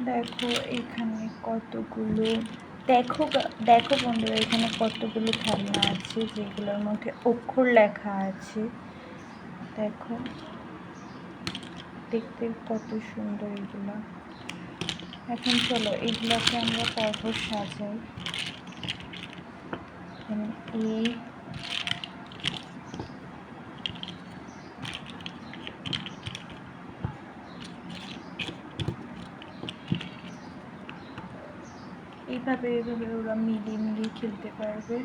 দেখো এখানে কতগুলো, দেখো দেখো বন্ধুরা, এখানে কতগুলো খেলনা আছে যেগুলোর মধ্যে অক্ষর লেখা আছে। দেখো দেখতে কত সুন্দর এগুলো। এখন চলো এগুলোকে আমরা পরপর সাজাই। এই এইভাবে ওরা মিলিয়ে মিলিয়ে খেলতে পারবে।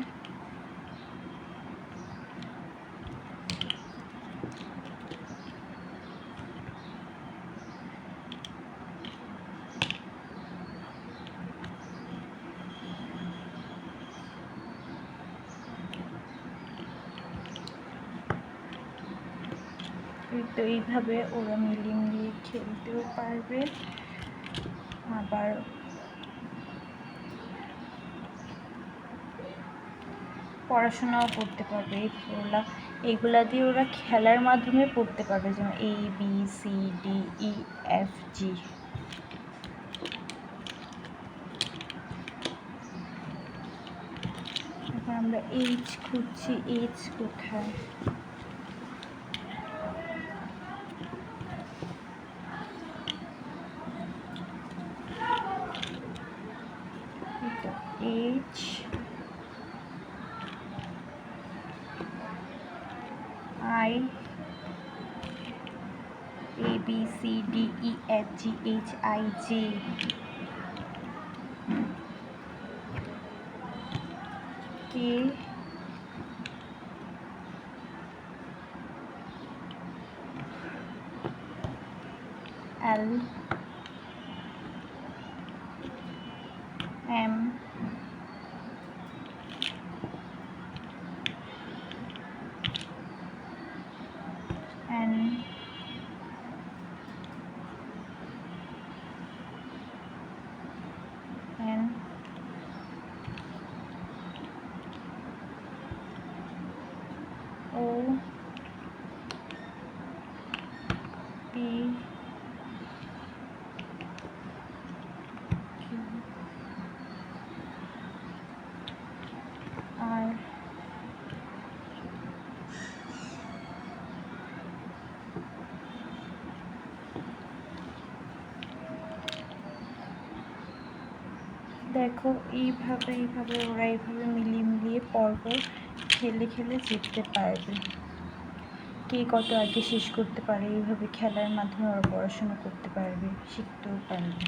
তো এইভাবে ওরা মিলিয়ে মিলিয়ে খেলতেও পারবে, আবার পড়াশোনাও করতে পারবে। এগুলা দিয়ে ওরা খেলার মাধ্যমে পড়তে পারবে, যেমন ABCDEFG। এখন আমরা H খুঁজছি, H কোথায়? H I ABCDEFG HIJ K L M N O P Q R দেখো এইভাবে ওরা এইভাবে মিলিয়ে মিলিয়ে পরপর খেলে খেলে জিততে পারবে। কে কত আগে শেষ করতে পারে, এইভাবে খেলার মাধ্যমে ওরা পড়াশোনা করতে পারবে, শিখতেও পারবে।